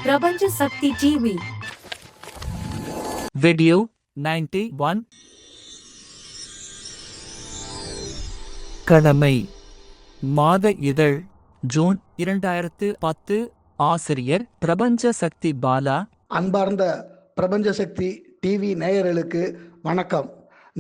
பிரபஞ்ச சக்தி TV. Video 91. கடமை மாத இதழ் ஜூன் 2010. ஆசிரியர் பிரபஞ்ச சக்தி பாலா. அன்பார்ந்த பிரபஞ்ச சக்தி டிவி நேயர்களுக்கு வணக்கம்.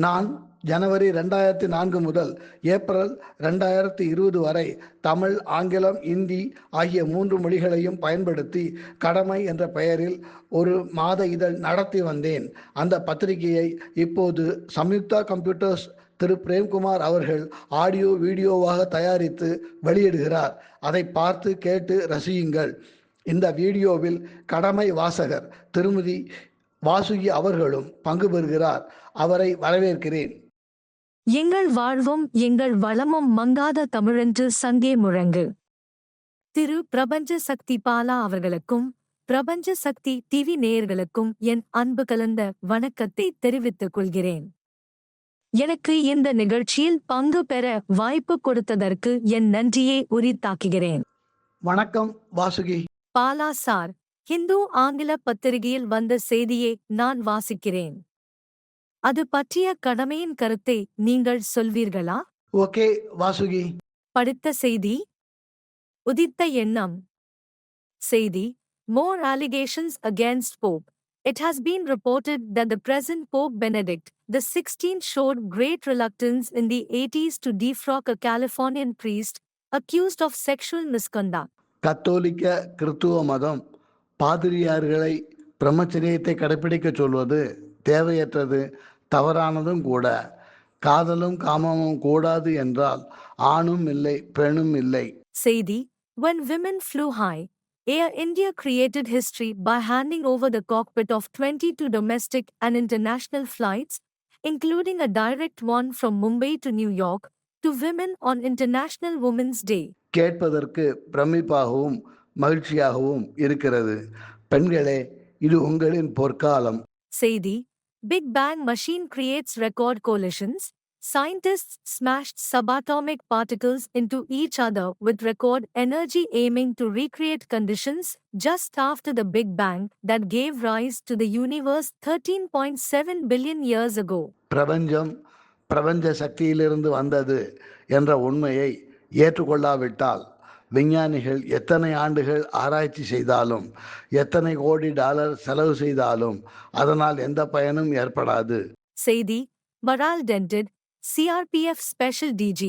நான் ஜனவரி 2004 முதல் ஏப்ரல் 2020 வரை தமிழ், ஆங்கிலம், இந்தி ஆகிய 3 மொழிகளையும் பயன்படுத்தி கடமை என்ற பெயரில் ஒரு மாத இதழ் நடத்தி வந்தேன். அந்த பத்திரிகையை இப்போது சம்யுக்தா கம்ப்யூட்டர்ஸ் திரு பிரேம்குமார் அவர்கள் ஆடியோ வீடியோவாக தயாரித்து வெளியிடுகிறார். அதை பார்த்து கேட்டு ரசியுங்கள். இந்த வீடியோவில் கடமை வாசகர் திருமதி வாசுகி அவர்களும் பங்கு பெறுகிறார். அவரை வரவேற்கிறேன். எங்கள் வாழ்வும் எங்கள் வளமும் மங்காத தமிழென்று சங்கே முழங்கு. திரு பிரபஞ்ச சக்தி பாலா அவர்களுக்கும் பிரபஞ்ச சக்தி டிவி நேயர்களுக்கும் என் அன்பு கலந்த வணக்கத்தை தெரிவித்துக் கொள்கிறேன். எனக்கு இந்த நிகழ்ச்சியில் பங்கு பெற வாய்ப்பு கொடுத்ததற்கு என் நன்றியை உரித்தாக்குகிறேன். வணக்கம் வாசுகி. பாலா சார், ஹிந்து ஆங்கில பத்திரிகையில் வந்த செய்தியை நான் வாசிக்கிறேன். அது பற்றிய கடமையின் கருத்தை நீங்கள் சொல்வீர்களா? ஓகே வாசுகி. படித்த செய்தி. உதித்த எண்ணம். செய்தி: More allegations against Pope. It has been reported that the present Pope Benedict XVI showed great reluctance in the 80s to defrock a Californian priest accused of sexual misconduct. கத்தோலிக்க கிறித்துவ மதம் பாதிரியார்களை பிரம்மச்சரியத்தை கடைபிடிக்க சொல்வது தேவையற்றது, தவறானதும் கூட. காதலும் காமமும் கூடாது என்றால் ஆணும் இல்லை பெண்ணும் இல்லை. செய்தி: When women flew high, Air India created history by handing over the cockpit of 22 domestic and international flights, including a direct one from Mumbai to New York, to women on International Women's Day. கேட்பதற்கு பிரமிப்பாகவும் மகிழ்ச்சியாகவும் இருக்கிறது. பெண்களே, இது உங்களின் பொற்காலம். செய்தி: Big Bang machine creates record collisions. Scientists smashed subatomic particles into each other with record energy, aiming to recreate conditions just after the Big Bang that gave rise to the universe 13.7 billion years ago. பிரபஞ்சம் பிரபஞ்ச சக்தியிலிருந்து வந்தது என்ற உண்மையை ஏற்றுக்கொள்ளாவிட்டால் விஞ்ஞானிகள் எத்தனை ஆண்டுகள் ஆராய்ச்சி செய்தாலும் எத்தனை கோடி டாலர் செலவு செய்தாலும் அதனால் எந்த பயனும் ஏற்படாது. செய்தி: Maral dented. CRPF Special DG,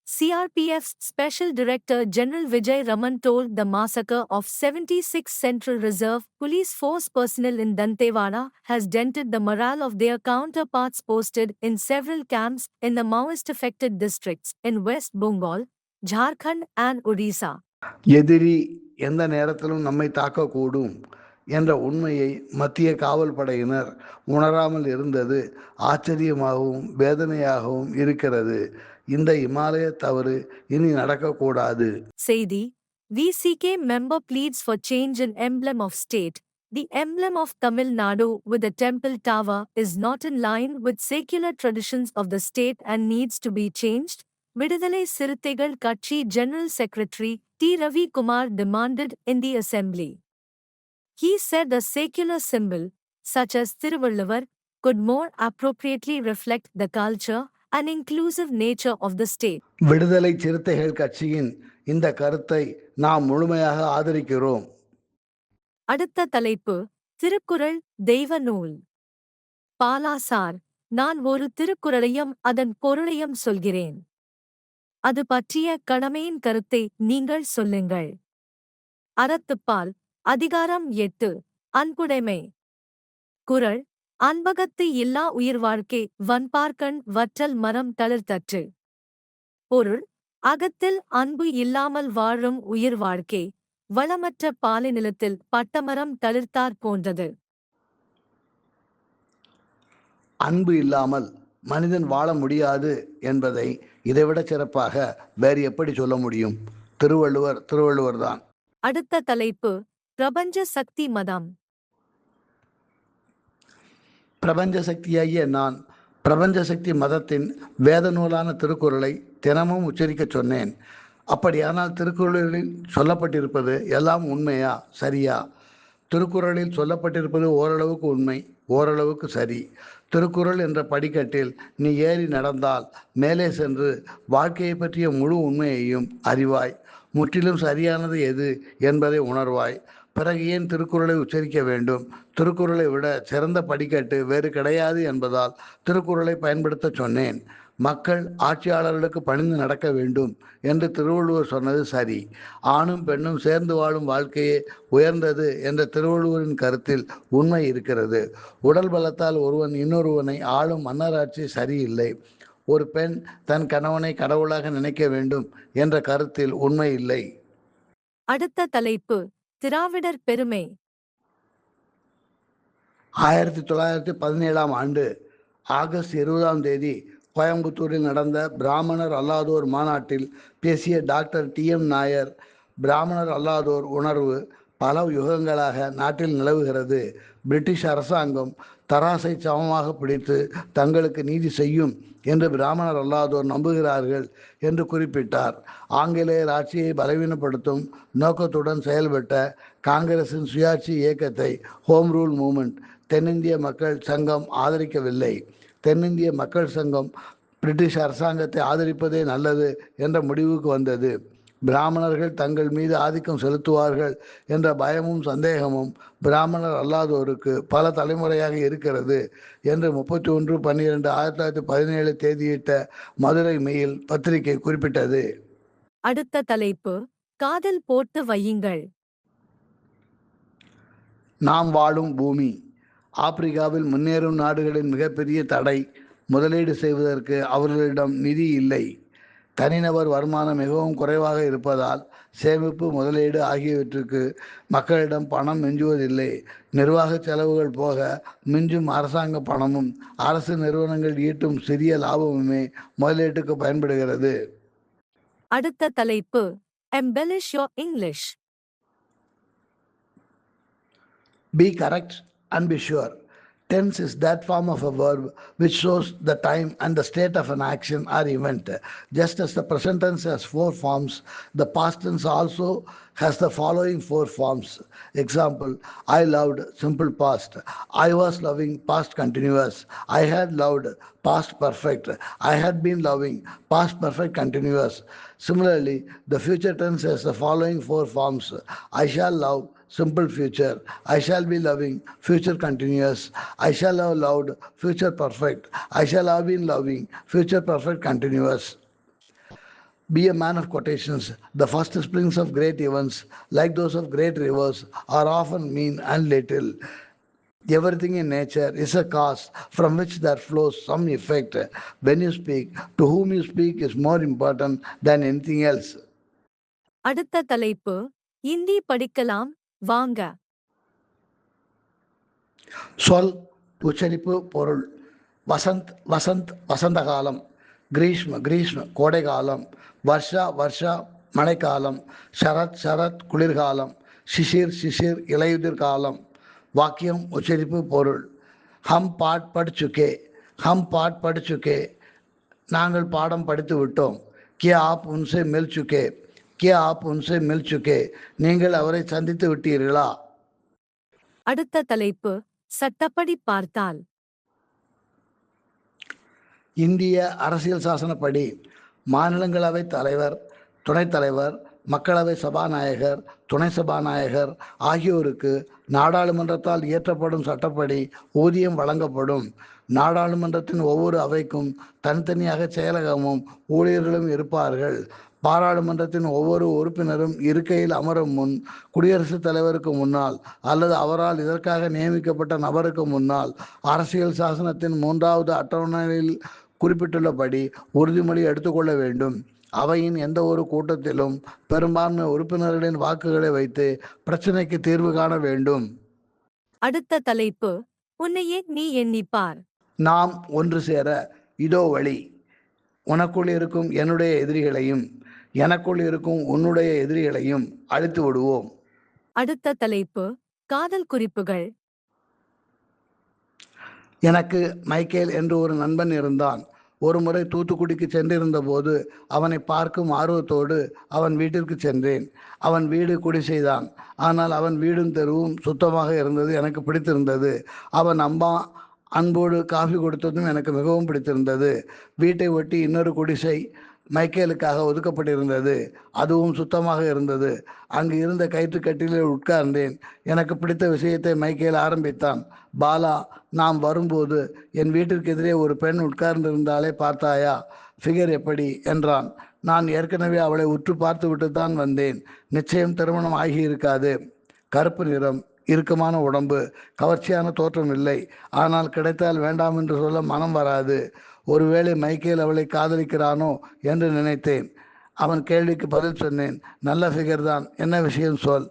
CRPF's Special Director General Vijay Raman told the massacre of 76 Central Reserve Police Force personnel in Dantewada has dented the morale of their counterparts posted in several camps in the Maoist-affected districts in West Bengal, Jharkhand and Odisha. எதிரி எந்த நேரத்திலும் நம்மை தாக்கக்கூடும் என்ற உண்மையை மத்திய காவல் படையினர் உணராமல் இருந்தது ஆச்சரியமாகவும் வேதனையாகவும் இருக்கிறது. இந்த இமாலய தவறு இனி நடக்கக்கூடாது. செய்தி: VCK member pleads for change in emblem of state. The emblem of Tamil Nadu with a temple tower is not in line with secular traditions of the state and needs to be changed. Vidudalai Siruthaigal Katchi General Secretary T. Ravi Kumar demanded in the assembly. He said a secular symbol, such as Thiruvalluvar, could more appropriately reflect the culture and inclusive nature of the state. விடுதலை சிறுத்தைகள் கட்சியின் இந்த கருத்தை நாம் முழுமையாக ஆதரிக்கிறோம். அடுத்த தலைப்பு: திருக்குறள் தெய்வ நூல். பாலா சார், நான் ஒரு திருக்குறளையும் அதன் பொருளையும் சொல்கிறேன். அது பற்றிய கடமையின் கருத்தை நீங்கள் சொல்லுங்கள். அறத்துப்பால் அதிகாரம் 8 அன்புடைமை. குறள்: அன்பகத்து இல்லா உயிர் வாழ்க்கை வன்பார்க்கண் வற்றல் மரம் தளிர்த்தற்று. பொருள்: அகத்தில் அன்பு இல்லாமல் வாழும் உயிர் வாழ்க்கை வளமற்ற பாலைநிலத்தில் பட்டமரம் தளிர்த்தாற் போன்றது. அன்பு இல்லாமல் மனிதன் வாழ முடியாது என்பதை இதைவிட சிறப்பாக வேறு எப்படி சொல்ல முடியும்? திருவள்ளுவர் தான். அடுத்த தலைப்பு: பிரபஞ்ச சக்தி மதம். பிரபஞ்ச சக்தியாகிய நான் பிரபஞ்ச சக்தி மதத்தின் வேத நூலான திருக்குறளை தினமும் உச்சரிக்க சொன்னேன். அப்படியானால் திருக்குறளில் சொல்லப்பட்டிருப்பது எல்லாம் உண்மையா, சரியா? திருக்குறளில் சொல்லப்பட்டிருப்பது ஓரளவுக்கு உண்மை, ஓரளவுக்கு சரி. திருக்குறள் என்ற படிக்கட்டில் நீ ஏறி நடந்தால் மேலே சென்று வாழ்க்கையை பற்றிய முழு உண்மையையும் அறிவாய். முற்றிலும் சரியானது எது என்பதை உணர்வாய். பிறகு ஏன் திருக்குறளை உச்சரிக்க வேண்டும்? திருக்குறளை விட சிறந்த படிக்கட்டு வேறு கிடையாது என்பதால் திருக்குறளை பயன்படுத்த சொன்னேன். மக்கள் ஆட்சியாளர்களுக்கு பணிந்து நடக்க வேண்டும் என்று திருவள்ளுவர் சொன்னது சரி. ஆணும் பெண்ணும் சேர்ந்து வாழும் வாழ்க்கையே உயர்ந்தது என்ற திருவள்ளுவரின் கருத்தில் உண்மை இருக்கிறது. உடல் பலத்தால் ஒருவன் இன்னொருவனை ஆளும் மன்னராட்சி சரியில்லை. ஒரு பெண் தன் கணவனை கடவுளாக நினைக்க வேண்டும் என்ற கருத்தில் உண்மை இல்லை. அடுத்த தலைப்பு திராவிடர் பெருமை. 1917ஆம் ஆண்டு ஆகஸ்ட் 20ஆம் தேதி கோயம்புத்தூரில் நடந்த பிராமணர் அல்லாதோர் மாநாட்டில் பேசிய டாக்டர் டி.எம். நாயர், பிராமணர் அல்லாதோர் உணர்வு பல யுகங்களாக நாட்டில் நிலவுகிறது. பிரிட்டிஷ் அரசாங்கம் தராசை சமமாக பிடித்து தங்களுக்கு நீதி செய்யும் என்று பிராமணர் அல்லாதோர் நம்புகிறார்கள் என்று குறிப்பிட்டார். ஆங்கிலேயர் ஆட்சியை பலவீனப்படுத்தும் நோக்கத்துடன் செயல்பட்ட காங்கிரசின் சுயாட்சி இயக்கத்தை ஹோம் ரூல் மூவ்மெண்ட் தென்னிந்திய மக்கள் சங்கம் ஆதரிக்கவில்லை. தென்னிந்திய மக்கள் சங்கம் பிரிட்டிஷ் அரசாங்கத்தை ஆதரிப்பதே நல்லது என்ற முடிவுக்கு வந்தது. பிராமணர்கள் தங்கள் மீது ஆதிக்கம் செலுத்துவார்கள் என்ற பயமும் சந்தேகமும் பிராமணர் அல்லாதோருக்கு பல தலைமுறையாக இருக்கிறது என்று 31/12/1917 தேதியிட்ட மதுரை மெயில் பத்திரிகை குறிப்பிட்டது. அடுத்த தலைப்பு காதல் போட்டு வையுங்கள். நாம் வாழும் பூமி. ஆப்பிரிக்காவில் முன்னேறும் நாடுகளின் மிகப்பெரிய தடை முதலீடு செய்வதற்கு அவர்களிடம் நிதி இல்லை. தனிநபர் வருமானம் மிகவும் குறைவாக இருப்பதால் சேமிப்பு, முதலீடு ஆகியவற்றுக்கு மக்களிடம் பணம் மிஞ்சுவதில்லை. நிர்வாக செலவுகள் போக மிஞ்சும் அரசாங்க பணமும் அரசு நிறுவனங்கள் ஈட்டும் சிறிய லாபமுமே முதலீட்டுக்கு பயன்படுகிறது. அடுத்த தலைப்பு embellish your English. Be correct and be sure. Tense is that form of a verb which shows the time and the state of an action or event. Just as the present tense has 4 forms, the past tense also has the following 4 forms. Example: I loved, simple past. I was loving, past continuous. I had loved, past perfect. I had been loving, past perfect continuous. Similarly, the future tense has the following 4 forms. I shall love, simple future. I shall be loving, future continuous. I shall have loved, future perfect. I shall have been loving, future perfect continuous. Be a man of quotations. The first springs of great events, like those of great rivers, are often mean and little. Everything in nature is a cause from which there flows some effect. When you speak, to whom you speak is more important than anything else. அடுத்த தலைப்பு இந்தி படிக்கலாம் வாங்க. சொல், உச்சரிப்பு, பொருள். வசந்த் வசந்த் வசந்த காலம். கிரீஷ்ம கிரீஷ்ம கோடை காலம். வர்ஷா வர்ஷா மழைக்காலம். சரத் சரத் குளிர்காலம். சிசிர் சிசிர் இலையுதிர் காலம். வாக்கியம், உச்சரிப்பு, பொருள். ஹம் பாட் பட் சுகே. ஹம் பாட் பட் சுகே, நாங்கள் பாடம் படித்து விட்டோம். கியா ஆப் உன்சே மில் சுகே. கியா ஆப் உன்சே மில் சுகே, நீங்கள் அவரை சந்தித்து விட்டீர்களா? அடுத்த தலைப்பு சட்டப்படி பார்த்தால். இந்திய அரசியல் சாசனப்படி மாநிலங்களவை தலைவர், துணைத் தலைவர், மக்களவை சபாநாயகர், துணை சபாநாயகர் ஆகியோருக்கு நாடாளுமன்றத்தால் இயற்றப்படும் சட்டப்படி ஊதியம் வழங்கப்படும். நாடாளுமன்றத்தின் ஒவ்வொரு அவைக்கும் தனித்தனியாக செயலகமும் ஊழியர்களும் இருப்பார்கள். பாராளுமன்றத்தின் ஒவ்வொரு உறுப்பினரும் இருக்கையில் அமரும் முன் குடியரசுத் தலைவருக்கு முன்னால் அல்லது அவரால் இதற்காக நியமிக்கப்பட்ட நபருக்கு முன்னால் அரசியல் சாசனத்தின் 3வது அட்டவணையில் குறிப்பிட்டுள்ளபடி உறுதிமொழி எடுத்துக்கொள்ள வேண்டும். அவையின் எந்த ஒரு கூட்டத்திலும் பெரும்பான்மை உறுப்பினர்களின் வாக்குகளை வைத்து பிரச்சனைக்கு தீர்வு காண வேண்டும். அடுத்த தலைப்பு உன்னையே நீ எண்ணிப்பார். நாம் ஒன்று சேர இதோ வழி. உனக்குள் இருக்கும் என்னுடைய எதிரிகளையும் எனக்குள் இருக்கும் உன்னுடைய எதிரிகளையும் அழித்து விடுவோம். அடுத்த தலைப்பு காதல் குறிப்புகள். எனக்கு மைக்கேல் என்று ஒரு நண்பன் இருந்தான். ஒரு முறை தூத்துக்குடிக்கு சென்றிருந்த போது அவனை பார்க்கும் ஆர்வத்தோடு அவன் வீட்டிற்கு சென்றேன். அவன் வீடு குடிசைதான். ஆனால் அவன் வீடும் தெருவும் சுத்தமாக இருந்தது. எனக்கு பிடித்திருந்தது. அவன் அம்மா அன்போடு காஃபி கொடுத்ததும் எனக்கு மிகவும் பிடித்திருந்தது. வீட்டை ஒட்டி இன்னொரு குடிசை மைக்கேலுக்காக ஒதுக்கப்பட்டிருந்தது. அதுவும் சுத்தமாக இருந்தது. அங்கு இருந்த கயிற்றுக்கட்டிலில் உட்கார்ந்தேன். எனக்கு பிடித்த விஷயத்தை மைக்கேல் ஆரம்பித்தான். பாலா, நாம் வரும்போது என் வீட்டிற்கு எதிரே ஒரு பெண் உட்கார்ந்திருந்தாலே பார்த்தாயா? ஃபிகர் எப்படி என்றான். நான் ஏற்கனவே அவளை உற்று பார்த்து விட்டு தான் வந்தேன். நிச்சயம் திருமணம் ஆகியிருக்காது. கருப்பு நிறம், இறுக்கமான உடம்பு, கவர்ச்சியான தோற்றம் இல்லை. ஆனால் கிடைத்தால் வேண்டாம் என்று சொல்ல மனம் வராது. ஒருவேளை மைக்கேல் அவளை காதலிக்கிறானோ என்று நினைத்தேன். அவன் கேள்விக்கு பதில் சொன்னேன். நல்ல ஃபிகர் தான், என்ன விஷயம் சொல்.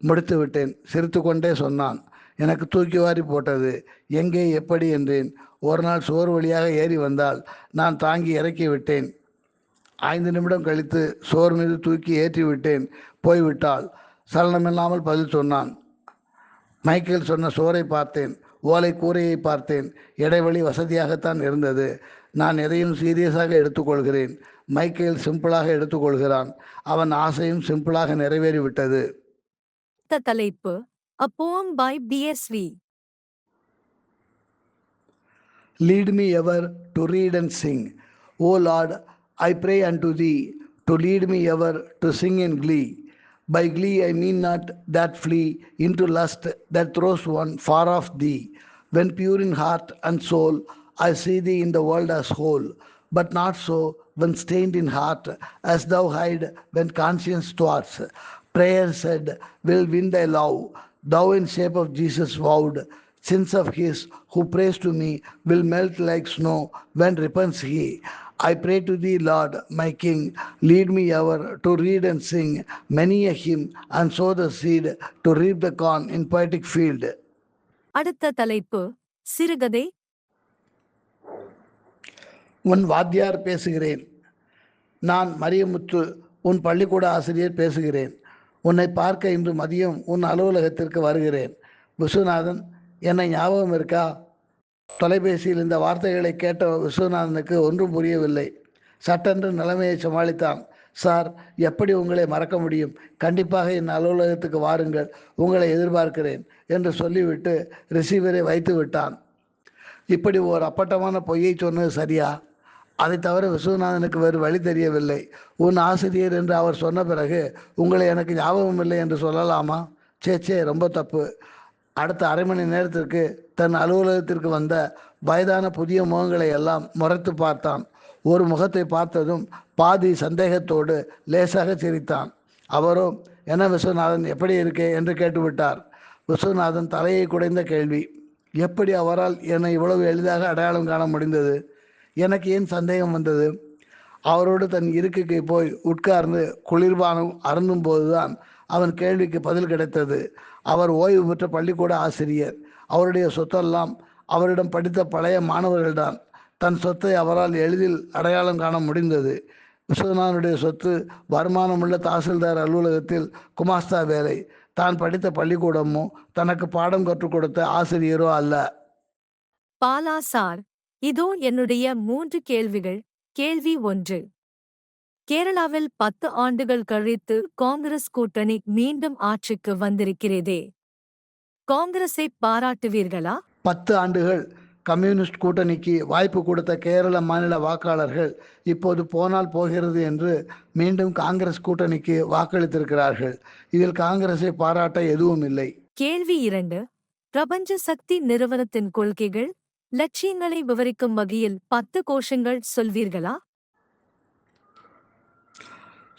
முடித்து விட்டேன். சிரித்து கொண்டே சொன்னான். எனக்கு தூக்கி வாரி போட்டது. எங்கே, எப்படி என்றேன். ஒரு நாள் சோறு வழியாக ஏறி வந்தால் நான் தாங்கி இறக்கி விட்டேன். 5 நிமிடம் கழித்து சோறு மீது தூக்கி ஏற்றி விட்டேன். போய்விட்டாள். சலனமில்லாமல் பதில் சொன்னான். மைக்கேல் சொன்ன சோரை பார்த்தேன். ஓலை கூரையை பார்த்தேன். இடைவெளி வசதியாகத்தான் இருந்தது. நான் எதையும் சீரியஸாக எடுத்துக்கொள்கிறேன். மைக்கேல் சிம்பிளாக எடுத்துக்கொள்கிறான். அவன் ஆசையும் சிம்பிளாக நிறைவேறிவிட்டது. தலைப்பு A poem by BSV. Lead me ever to read and sing. O Lord, I pray unto thee to lead me ever to sing in glee. By glee I mean not that flee into lust that throws one far off thee. When pure in heart and soul I see thee in the world as whole, but not so when stained in heart, as thou hide when conscience thwarts. Prayer said, will win thy love. Thou in shape of Jesus vowed, sins of his who prays to me will melt like snow when repents he. I pray to thee, Lord, my King, lead me ever to read and sing many a hymn and sow the seed to reap the corn in poetic field. அடுத்த தலைப்பு சிறுகதை. உன் வாத்தியார் பேசுகிறேன். நான் மரியமுத்து, உன் பள்ளிக்கூட ஆசிரியர் பேசுகிறேன். உன்னை பார்க்க இன்று மதியம் உன் அலுவலகத்திற்கு வருகிறேன். விஸ்வநாதன், என்னை ஞாபகம் இருக்கா? தொலைபேசியில் இந்த வார்த்தைகளை கேட்ட விஸ்வநாதனுக்கு ஒன்றும் புரியவில்லை. சட்டென்று நிலைமையை சமாளித்தான். சார், எப்படி உங்களை மறக்க முடியும்? கண்டிப்பாக என் அலுவலகத்துக்கு வாருங்கள், உங்களை எதிர்பார்க்கிறேன் என்று சொல்லிவிட்டு ரிசீவரை வைத்து விட்டான். இப்படி ஓர் அப்பட்டமான பொய்யை சொன்னது சரியா? அதை தவிர விஸ்வநாதனுக்கு வேறு வழி தெரியவில்லை. உன் ஆசிரியர் என்று அவர் சொன்ன பிறகு உங்களை எனக்கு ஞாபகம் இல்லை என்று சொல்லலாமா? சே, ரொம்ப தப்பு. அடுத்த அரை மணி நேரத்திற்கு தன் அலுவலகத்திற்கு வந்த வயதான புதிய முகங்களை எல்லாம் முறைத்து பார்த்தான். ஒரு முகத்தை பார்த்ததும் பாதி சந்தேகத்தோடு லேசாக சிரித்தான். அவரோ, என்ன விஸ்வநாதன், எப்படி இருக்கே என்று கேட்டுவிட்டார். விஸ்வநாதன் தலையை குடைந்த கேள்வி. எப்படி அவரால் என்னை இவ்வளவு எளிதாக அடையாளம் காண முடிந்தது? எனக்கு ஏன் சந்தேகம் வந்தது? அவரோடு தன் இருக்கைக்கு போய் உட்கார்ந்து குளிர்பானம் அருந்தும் போதுதான் அவன் கேள்விக்கு பதில் கிடைத்தது. அவர் ஓய்வு பெற்ற பள்ளிக்கூட ஆசிரியர். அவருடைய சொத்தெல்லாம் அவரிடம் படித்த பழைய மாணவர்கள்தான். தன் சொத்தை அவரால் எளிதில் அடையாளம் காண முடிந்தது. விஸ்வநாதனுடைய சொத்து வருமானமுள்ள தாசில்தார் அலுவலகத்தில் குமாஸ்தா வேலை. தான் படித்த பள்ளிக்கூடமோ தனக்கு பாடம் கற்றுக் கொடுத்த ஆசிரியரோ அல்ல. பாலா சார், இதோ என்னுடைய 3 கேள்விகள். கேள்வி 1. கேரளாவில் 10 ஆண்டுகள் கழித்து காங்கிரஸ் கூட்டணி மீண்டும் ஆட்சிக்கு வந்திருக்கிறதே, காங்கிரஸை பாராட்டுவீர்களா? 10 ஆண்டுகள் கம்யூனிஸ்ட் கூட்டணிக்கு வாய்ப்பு கொடுத்த கேரள மாநில வாக்காளர்கள் இப்போது போனால் போகிறது என்று மீண்டும் காங்கிரஸ் கூட்டணிக்கு வாக்களித்திருக்கிறார்கள். இதில் காங்கிரஸை பாராட்ட எதுவும் இல்லை. கேள்வி 2. பிரபஞ்ச சக்தி நிறுவனத்தின் கொள்கைகள், லட்சியங்களை விவரிக்கும் வகையில் 10 கோஷங்கள் சொல்வீர்களா?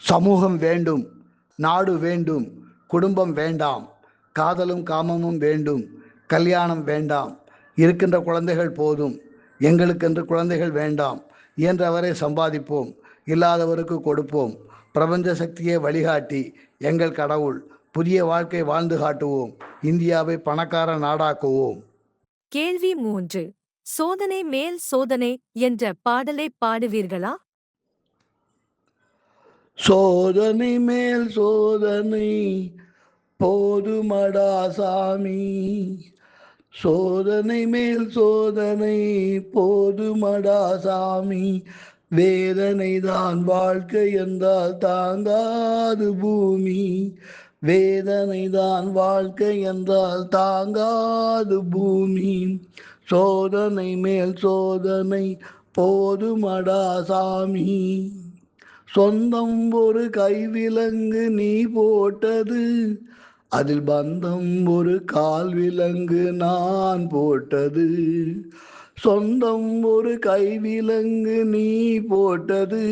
சமூகம் வேண்டும், நாடு வேண்டும், குடும்பம் வேண்டாம், காதலும் காமமும் வேண்டும், கல்யாணம் வேண்டாம், இருக்கின்ற குழந்தைகள் போதும், எங்களுக்கென்று குழந்தைகள் வேண்டாம், இயன்றவரை சம்பாதிப்போம், இல்லாதவருக்கு கொடுப்போம், பிரபஞ்ச சக்தியை வழிகாட்டி, எங்கள் கடவுள், புதிய வாழ்க்கை வாழ்ந்து காட்டுவோம், இந்தியாவை பணக்கார நாடாக்குவோம். கேள்வி 3. சோதனை மேல் சோதனை என்ற பாடலை பாடுவீர்களா? சோதனை மேல் சோதனை போதுமடா சாமி, சோதனை மேல் சோதனை போதுமடா சாமி, வேதனைதான் வாழ்க்கை என்றால் தாங்காது பூமி. வேதனைதான் வாழ்க்கை என்றால் தாங்காது பூமி. சோதனை மேல் சோதனை போதுமடா சாமி. சொந்தம் ஒரு கைவிலங்கு நீ போட்டது, அதில் பந்தம் ஒரு கால் விலங்கு நான் போட்டது. சொந்தம் ஒரு கைவிலங்கு நீ போட்டது,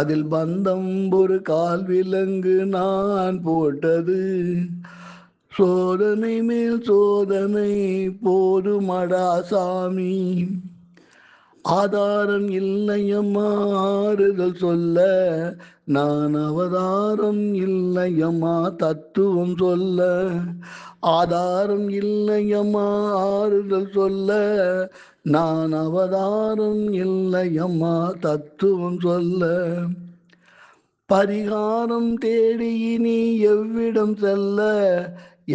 அதில் பந்தம் ஒரு கால் விலங்கு நான் போட்டது. சோதனை மேல் சோதனை போதுமடா சாமி. ஆதாரம் இல்லையம்மா ஆறுதல் சொல்ல, நான் அவதாரம் இல்லையம்மா தத்துவம் சொல்ல. ஆதாரம் இல்லையம்மா ஆறுதல் சொல்ல, நான் அவதாரம் இல்லையம்மா தத்துவம் சொல்ல. பரிகாரம் தேடி இனி எவ்விடம் செல்ல,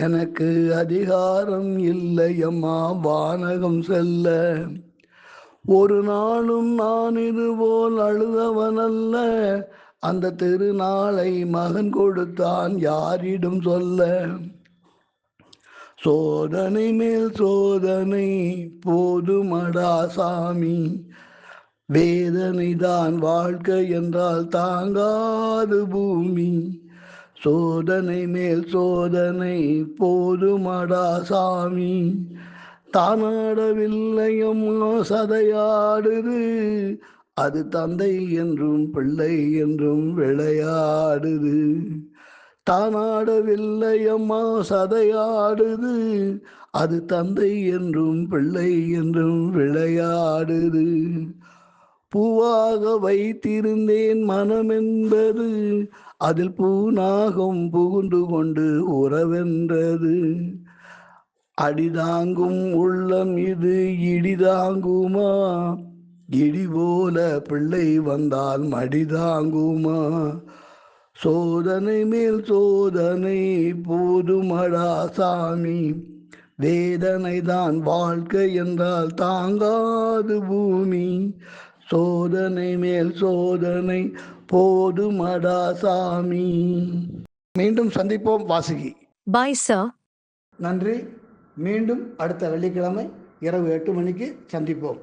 எனக்கு அதிகாரம் இல்லையம்மா வானகம் செல்ல. ஒரு நாளும் நான் இதுபோல் அழுதவனல்ல, அந்த திருநாளை மகன் கொடுத்தான் யாரிடம் சொல்ல. சோதனை மேல் சோதனை போதுமடா சாமி, வேதனைதான் வாழ்க்கை என்றால் தாங்காது பூமி. சோதனை மேல் சோதனை போதுமடா சாமி. தானாடவில்லையம்மா சதையாடுது, அது தந்தை என்றும் பிள்ளை என்றும் விளையாடுது. தானாடவில்லையம்மா சதையாடுது, அது தந்தை என்றும் பிள்ளை என்றும் விளையாடுது. பூவாக வைத்திருந்தேன் மனமென்பது, அதில் பூநாகம் புகுந்து கொண்டு உறவென்றது. அடிதாங்கும் உள்ளம் இது இடிதாங்குமா, இடி போல பிள்ளை வந்தால் மடிதாங்குமா. சோதனை மேல் சோதனை போதுமடா சாமி, வேதனைதான் வாழ்க்கை என்றால் தாங்காது பூமி. சோதனை மேல் சோதனை போதுமடா சாமி. மீண்டும் சந்திப்போம் வாசுகி. Bye, sir. நன்றி. மீண்டும் அடுத்த வெள்ளிக்கிழமை இரவு 8 மணிக்கு சந்திப்போம்.